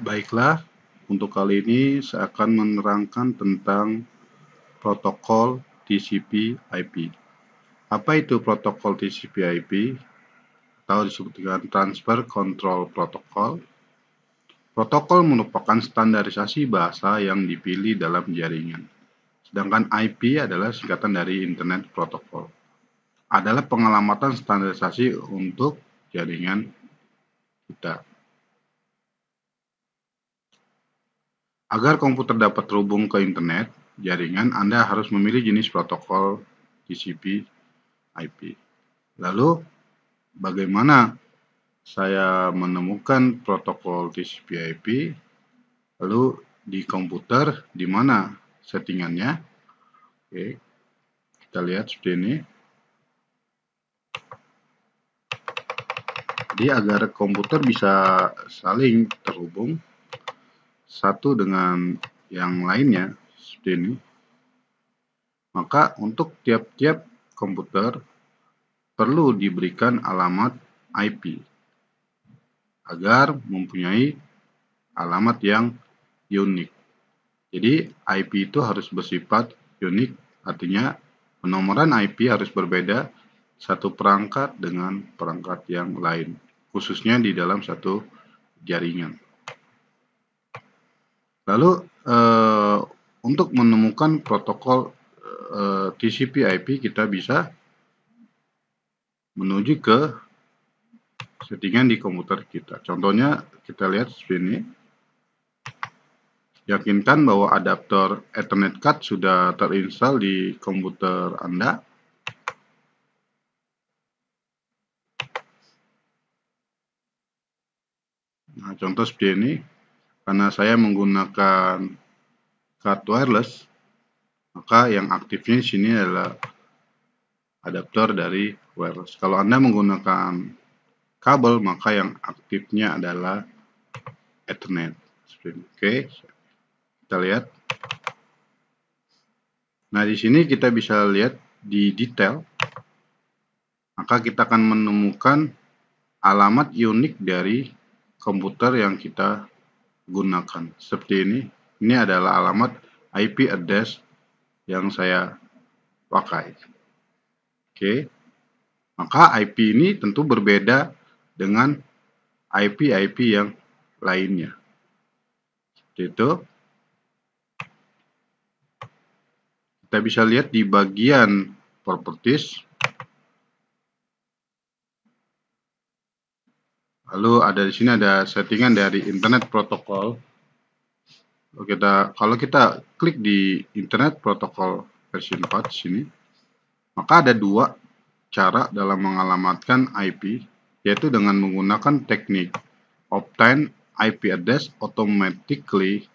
Baiklah, untuk kali ini saya akan menerangkan tentang protokol TCP/IP. Apa itu protokol TCP/IP? Atau disebut dengan Transfer Control Protocol. Protokol merupakan standarisasi bahasa yang dipilih dalam jaringan. Sedangkan IP adalah singkatan dari Internet Protocol. Adalah pengalamatan standarisasi untuk jaringan kita. Agar komputer dapat terhubung ke internet jaringan, Anda harus memilih jenis protokol TCP/IP. Lalu, bagaimana saya menemukan protokol TCP/IP? Lalu di komputer, di mana settingannya? Oke, kita lihat seperti ini. Jadi agar komputer bisa saling terhubung satu dengan yang lainnya seperti ini, maka untuk tiap-tiap komputer perlu diberikan alamat IP agar mempunyai alamat yang unik. Jadi IP itu harus bersifat unik, artinya penomoran IP harus berbeda satu perangkat dengan perangkat yang lain, khususnya di dalam satu jaringan. Lalu untuk menemukan protokol TCP/IP kita bisa menuju ke settingan di komputer kita. Contohnya kita lihat seperti ini. Yakinkan bahwa adaptor Ethernet card sudah terinstall di komputer Anda. Nah, contoh seperti ini. Karena saya menggunakan card wireless, maka yang aktifnya di sini adalah adaptor dari wireless. Kalau Anda menggunakan kabel, maka yang aktifnya adalah Ethernet. Oke, kita lihat. Nah, di sini kita bisa lihat di detail, maka kita akan menemukan alamat unik dari komputer yang kita gunakan. Seperti ini. Ini adalah alamat IP address yang saya pakai. Oke. Maka IP ini tentu berbeda dengan IP yang lainnya. Seperti itu. Kita bisa lihat di bagian properties. Lalu ada di sini ada settingan dari Internet Protocol. Kalau kita klik di Internet Protocol versi 4 di sini, maka ada dua cara dalam mengalamatkan IP, yaitu dengan menggunakan teknik obtain IP address automatically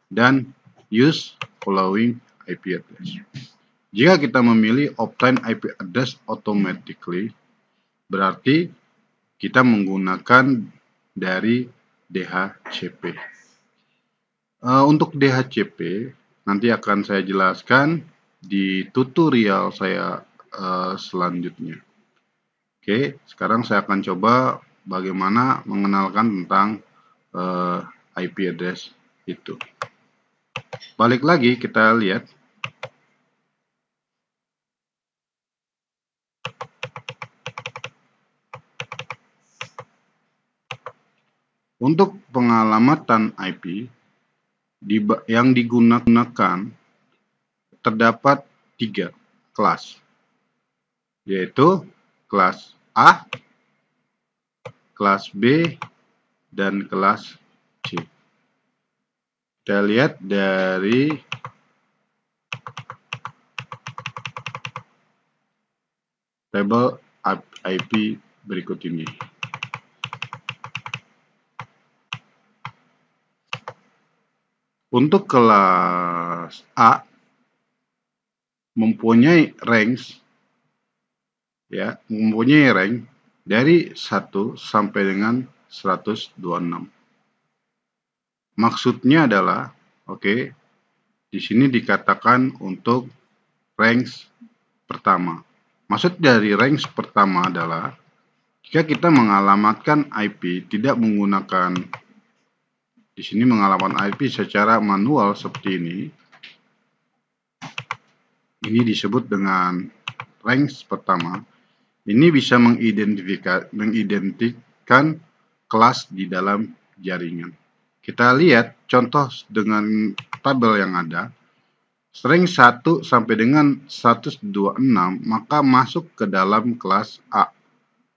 dan use following IP address. Jika kita memilih obtain IP address automatically, berarti kita menggunakan dari DHCP. Untuk DHCP nanti akan saya jelaskan di tutorial saya selanjutnya. Oke, sekarang saya akan coba bagaimana mengenalkan tentang IP address itu. Balik lagi kita lihat. Untuk pengalamatan IP yang digunakan terdapat 3 kelas, yaitu kelas A, kelas B, dan kelas C. Kita lihat dari tabel IP berikut ini. Untuk kelas A mempunyai range dari 1 sampai dengan 126. Maksudnya adalah, di sini dikatakan untuk range pertama. Maksud dari range pertama adalah jika kita mengalamatkan IP tidak menggunakan di sini mengalamat IP secara manual seperti ini. Ini disebut dengan range pertama. Ini bisa mengidentikan kelas di dalam jaringan. Kita lihat contoh dengan tabel yang ada. Range 1 sampai dengan 126 maka masuk ke dalam kelas A.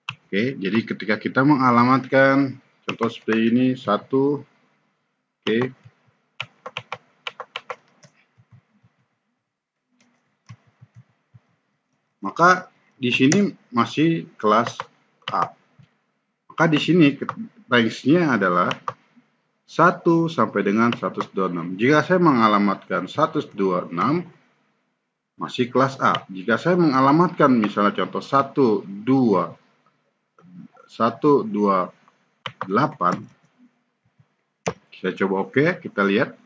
Oke, jadi ketika kita mengalamatkan contoh seperti ini 1, oke. Maka di sini masih kelas A. Maka di sini range-nya adalah 1 sampai dengan 126. Jika saya mengalamatkan 126 masih kelas A. Jika saya mengalamatkan misalnya contoh 128, saya coba oke, kita lihat.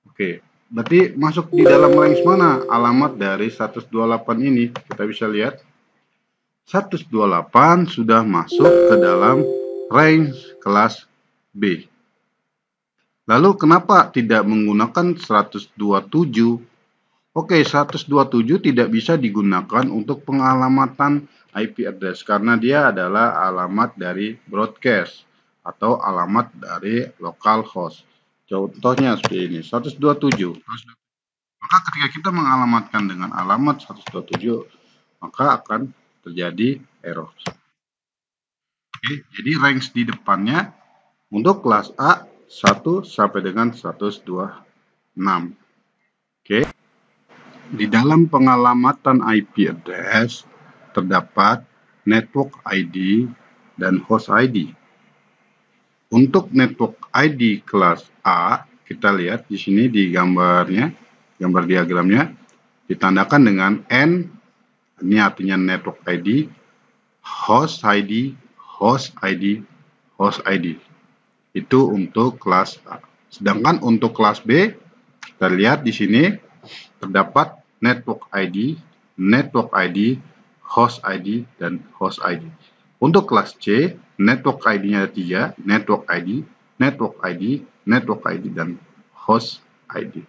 Oke, berarti masuk di dalam range mana alamat dari 128 ini? Kita bisa lihat 128 sudah masuk ke dalam range kelas B. Lalu kenapa tidak menggunakan 127? Oke, 127 tidak bisa digunakan untuk pengalamatan IP address karena dia adalah alamat dari broadcast atau alamat dari localhost. Contohnya seperti ini, 127. Maka ketika kita mengalamatkan dengan alamat 127, maka akan terjadi error. Oke, jadi range di depannya untuk kelas A 1 sampai dengan 126. Oke. Di dalam pengalamatan IP address terdapat network ID dan host ID. Untuk network ID kelas A, kita lihat di sini di gambarnya, gambar diagramnya ditandakan dengan N, ini artinya network ID, host ID, host ID, host ID. Itu untuk kelas A. Sedangkan untuk kelas B, kita lihat di sini terdapat network ID, host ID, dan host ID. Untuk kelas C, network ID-nya ada 3, network ID, dan host ID.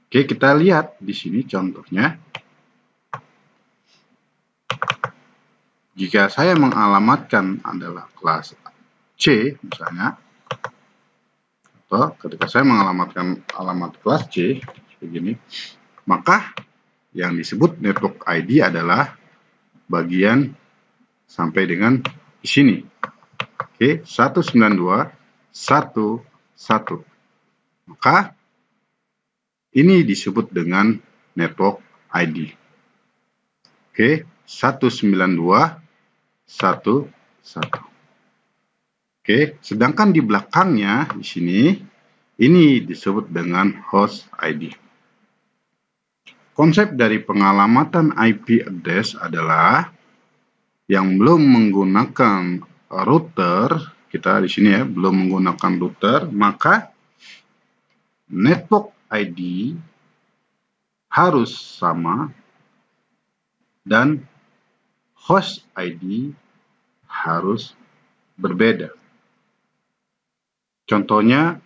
Oke, kita lihat di sini contohnya. Jika saya mengalamatkan adalah kelas C, misalnya, atau ketika saya mengalamatkan alamat kelas C, begini, maka yang disebut network ID adalah bagian sampai dengan di sini. Oke, 192.1.1. Maka ini disebut dengan network ID. Oke, 192.1.1. Oke, sedangkan di belakangnya di sini ini disebut dengan host ID. Konsep dari pengalamatan IP address adalah yang belum menggunakan router, kita di sini ya, belum menggunakan router, maka network ID harus sama dan host ID harus berbeda. Contohnya,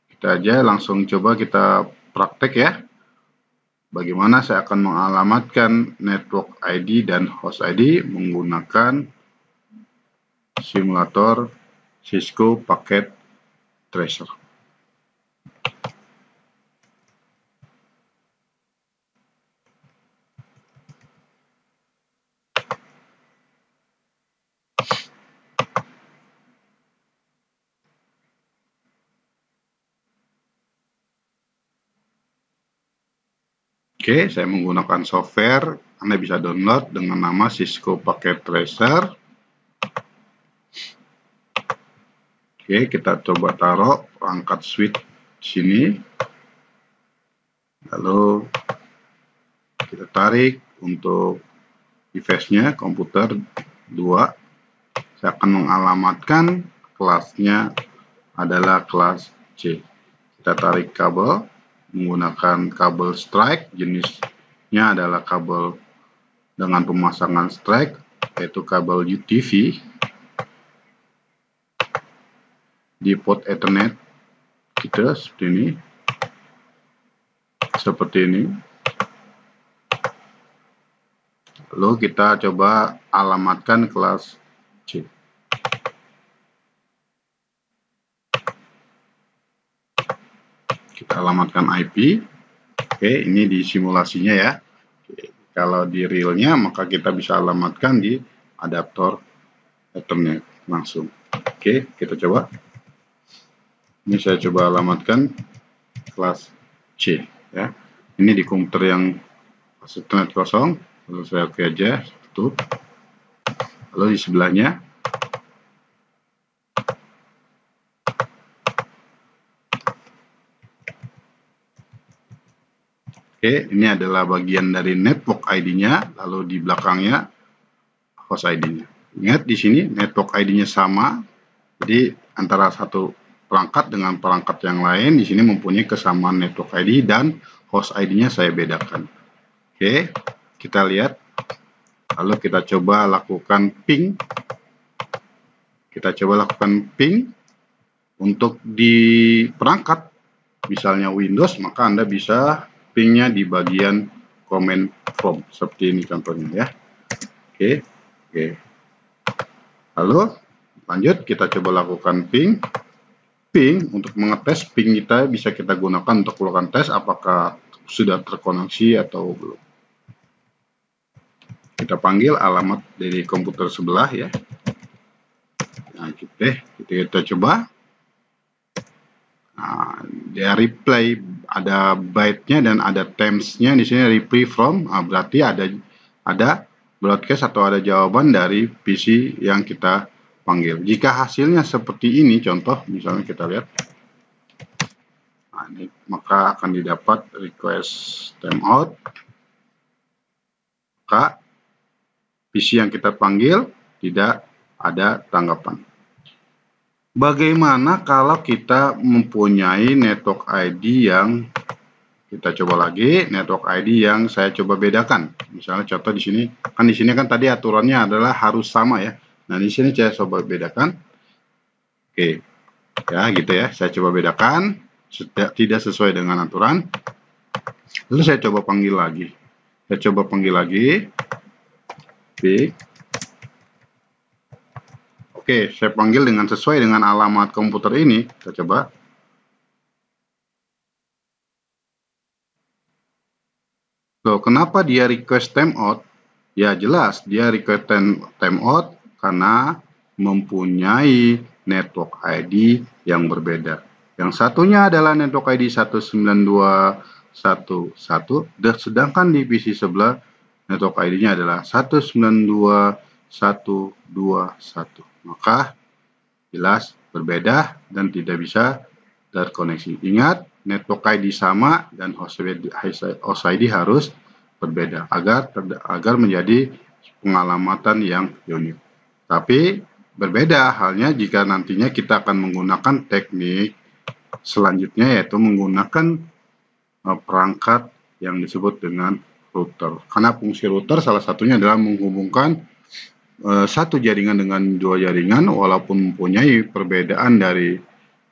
kita aja langsung coba kita praktek ya. Bagaimana saya akan mengalamatkan network ID dan host ID menggunakan simulator Cisco Packet Tracer. Oke, saya menggunakan software. Anda bisa download dengan nama Cisco Packet Tracer. Oke, kita coba taruh perangkat switch di sini. Lalu kita tarik untuk device-nya, komputer 2. Saya akan mengalamatkan kelasnya adalah kelas C. Kita tarik kabel menggunakan kabel strike, jenisnya adalah kabel dengan pemasangan strike, yaitu kabel UTV. di port Ethernet kita seperti ini. Lalu kita coba alamatkan kelas C. Kita alamatkan IP. Oke, ini di simulasinya ya. Oke, kalau di realnya maka kita bisa alamatkan di adaptor Ethernet langsung. Oke, kita coba. Ini saya coba alamatkan kelas C ya. Ini di komputer yang Ethernet kosong, lalu saya oke aja, tutup. Lalu di sebelahnya oke, ini adalah bagian dari network ID-nya, lalu di belakangnya host ID-nya. Ingat di sini network ID-nya sama, jadi antara satu perangkat dengan perangkat yang lain di sini mempunyai kesamaan network ID dan host ID-nya saya bedakan. Oke, kita lihat. Lalu kita coba lakukan ping. Kita coba lakukan ping untuk di perangkat, misalnya Windows, maka Anda bisa pingnya di bagian command prompt seperti ini contohnya ya. Oke. Lalu lanjut kita coba lakukan ping untuk mengetes ping kita bisa kita gunakan untuk melakukan tes apakah sudah terkoneksi atau belum. Kita panggil alamat dari komputer sebelah ya. Nah, kita coba. Nah, dia reply ada byte-nya dan ada times-nya di sini reply from. Nah, berarti ada broadcast atau ada jawaban dari PC yang kita panggil. Jika hasilnya seperti ini, contoh misalnya kita lihat. Nah, ini, maka akan didapat request timeout. Maka PC yang kita panggil tidak ada tanggapan. Bagaimana kalau kita mempunyai network ID yang kita coba lagi, network ID yang saya coba bedakan. Misalnya contoh di sini kan tadi aturannya adalah harus sama ya. Nah, di sini saya coba bedakan. Oke. Ya, gitu ya. Saya coba bedakan tidak sesuai dengan aturan. Lalu saya coba panggil lagi. Ping. Oke, saya panggil dengan sesuai dengan alamat komputer ini. Kita coba. Loh, kenapa dia request timeout? Ya jelas, dia request timeout karena mempunyai network ID yang berbeda. Yang satunya adalah network ID 192.1.1, sedangkan di PC sebelah network ID-nya adalah 192.1.2.1. Maka jelas berbeda dan tidak bisa terkoneksi. Ingat, network ID sama dan host ID harus berbeda agar menjadi pengalamatan yang unik. Tapi berbeda halnya jika nantinya kita akan menggunakan teknik selanjutnya, yaitu menggunakan perangkat yang disebut dengan router. Karena fungsi router salah satunya adalah menghubungkan satu jaringan dengan dua jaringan, walaupun mempunyai perbedaan dari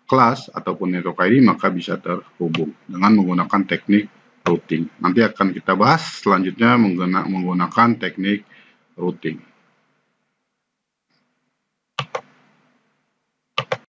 kelas ataupun network ID, maka bisa terhubung dengan menggunakan teknik routing. Nanti akan kita bahas selanjutnya menggunakan teknik routing.